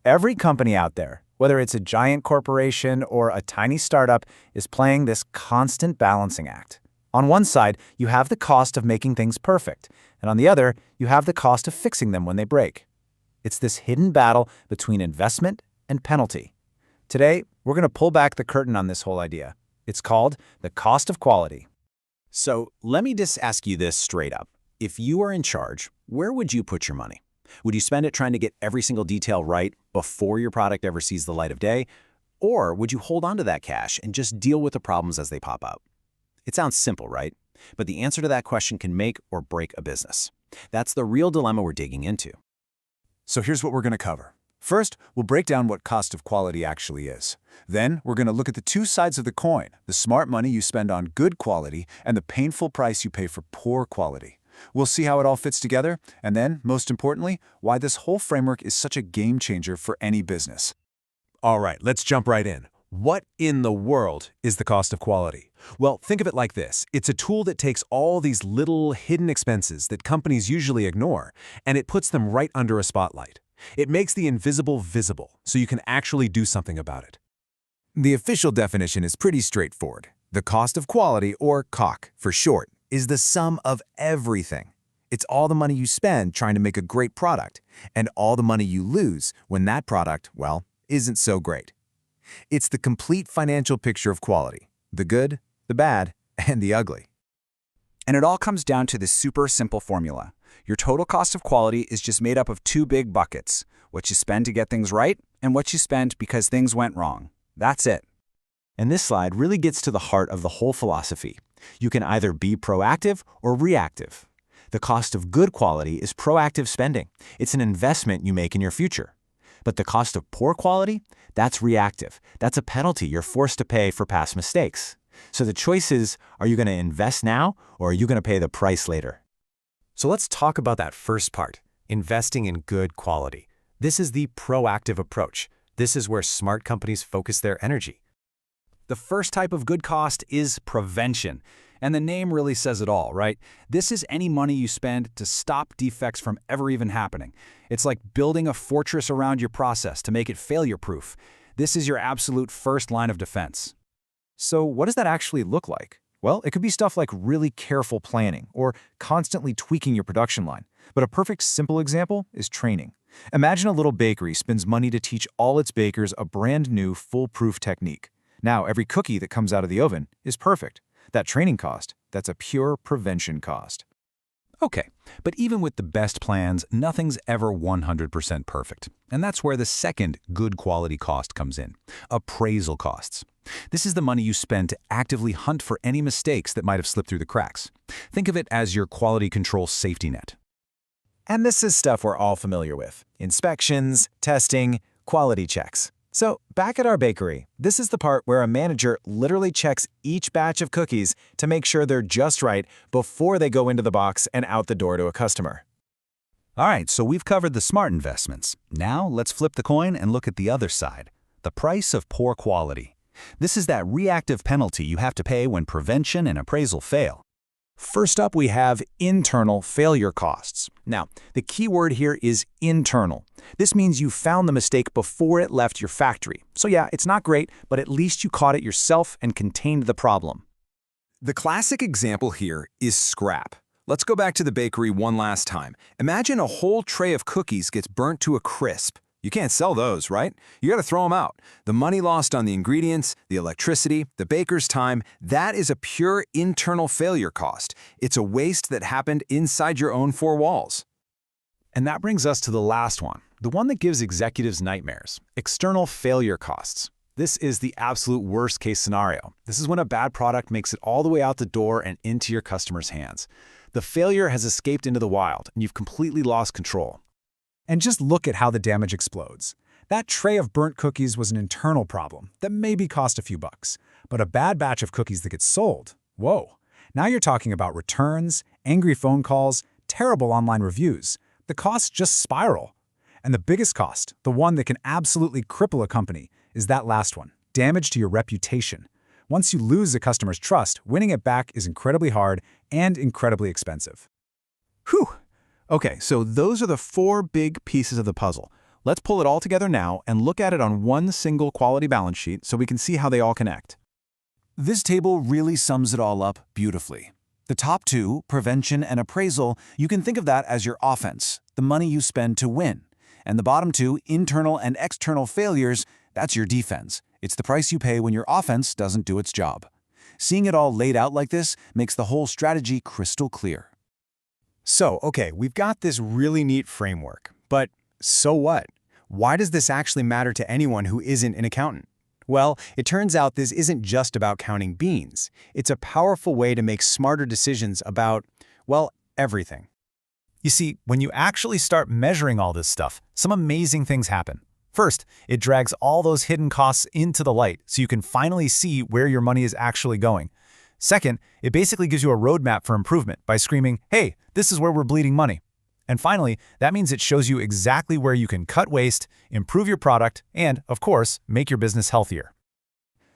Every company out there, whether it's a giant corporation or a tiny startup, is playing this constant balancing act. On one side, you have the cost of making things perfect, and on the other, you have the cost of fixing them when they break. It's this hidden battle between investment and penalty. Today, we're going to pull back the curtain on this whole idea. It's called the cost of quality. So let me just ask you this straight up. If you are in charge, where would you put your money? Would you spend it trying to get every single detail right before your product ever sees the light of day? Or would you hold on to that cash and just deal with the problems as they pop up? It sounds simple, right? But the answer to that question can make or break a business. That's the real dilemma we're digging into. So here's what we're going to cover. First, we'll break down what cost of quality actually is. Then, we're going to look at the two sides of the coin, the smart money you spend on good quality and the painful price you pay for poor quality. We'll see how it all fits together, and then, most importantly, why this whole framework is such a game changer for any business. All right, let's jump right in. What in the world is the cost of quality? Well, think of it like this. It's a tool that takes all these little hidden expenses that companies usually ignore, and it puts them right under a spotlight. It makes the invisible visible, so you can actually do something about it. The official definition is pretty straightforward. The cost of quality, or CoQ for short, is the sum of everything. It's all the money you spend trying to make a great product, and all the money you lose when that product, well, isn't so great. It's the complete financial picture of quality, the good, the bad, and the ugly. And it all comes down to this super simple formula. Your total cost of quality is just made up of two big buckets: what you spend to get things right and what you spend because things went wrong. That's it. And this slide really gets to the heart of the whole philosophy. You can either be proactive or reactive. The cost of good quality is proactive spending. It's an investment you make in your future. But the cost of poor quality, that's reactive. That's a penalty you're forced to pay for past mistakes. So the choice is, are you going to invest now or are you going to pay the price later? So let's talk about that first part, investing in good quality. This is the proactive approach. This is where smart companies focus their energy. The first type of good cost is prevention. And the name really says it all, right? This is any money you spend to stop defects from ever even happening. It's like building a fortress around your process to make it failure-proof. This is your absolute first line of defense. So what does that actually look like? Well, it could be stuff like really careful planning or constantly tweaking your production line. But a perfect simple example is training. Imagine a little bakery spends money to teach all its bakers a brand new foolproof technique. Now, every cookie that comes out of the oven is perfect. That training cost, that's a pure prevention cost. Okay, but even with the best plans, nothing's ever 100% perfect. And that's where the second good quality cost comes in: appraisal costs. This is the money you spend to actively hunt for any mistakes that might have slipped through the cracks. Think of it as your quality control safety net. And this is stuff we're all familiar with: inspections, testing, quality checks. So back at our bakery, this is the part where a manager literally checks each batch of cookies to make sure they're just right before they go into the box and out the door to a customer. All right, so we've covered the smart investments. Now let's flip the coin and look at the other side: the price of poor quality. This is that reactive penalty you have to pay when prevention and appraisal fail. First up, we have internal failure costs. Now, the key word here is internal. This means you found the mistake before it left your factory. So yeah, it's not great, but at least you caught it yourself and contained the problem. The classic example here is scrap. Let's go back to the bakery one last time. Imagine a whole tray of cookies gets burnt to a crisp. You can't sell those, right? You gotta throw them out. The money lost on the ingredients, the electricity, the baker's time, that is a pure internal failure cost. It's a waste that happened inside your own four walls. And that brings us to the last one, the one that gives executives nightmares: external failure costs. This is the absolute worst-case scenario. This is when a bad product makes it all the way out the door and into your customer's hands. The failure has escaped into the wild, and you've completely lost control. And just look at how the damage explodes. That tray of burnt cookies was an internal problem that maybe cost a few bucks. But a bad batch of cookies that gets sold, whoa. Now you're talking about returns, angry phone calls, terrible online reviews. The costs just spiral. And the biggest cost, the one that can absolutely cripple a company, is that last one: damage to your reputation. Once you lose a customer's trust, winning it back is incredibly hard and incredibly expensive. Whew! Okay, so those are the four big pieces of the puzzle. Let's pull it all together now and look at it on one single quality balance sheet so we can see how they all connect. This table really sums it all up beautifully. The top two, prevention and appraisal, you can think of that as your offense, the money you spend to win. And the bottom two, internal and external failures, that's your defense. It's the price you pay when your offense doesn't do its job. Seeing it all laid out like this makes the whole strategy crystal clear. So, okay, we've got this really neat framework, but so what? Why does this actually matter to anyone who isn't an accountant? Well, it turns out this isn't just about counting beans. It's a powerful way to make smarter decisions about, well, everything. You see, when you actually start measuring all this stuff, some amazing things happen. First, it drags all those hidden costs into the light so you can finally see where your money is actually going. Second, it basically gives you a roadmap for improvement by screaming, hey, this is where we're bleeding money. And finally, that means it shows you exactly where you can cut waste, improve your product, and, of course, make your business healthier.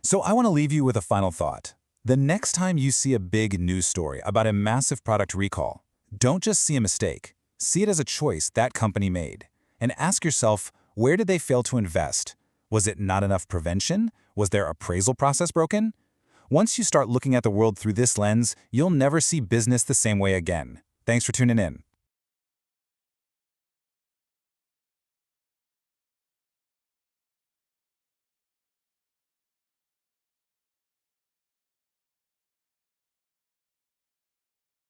So I want to leave you with a final thought. The next time you see a big news story about a massive product recall, don't just see a mistake. See it as a choice that company made. And ask yourself, where did they fail to invest? Was it not enough prevention? Was their appraisal process broken? Once you start looking at the world through this lens, you'll never see business the same way again. Thanks for tuning in.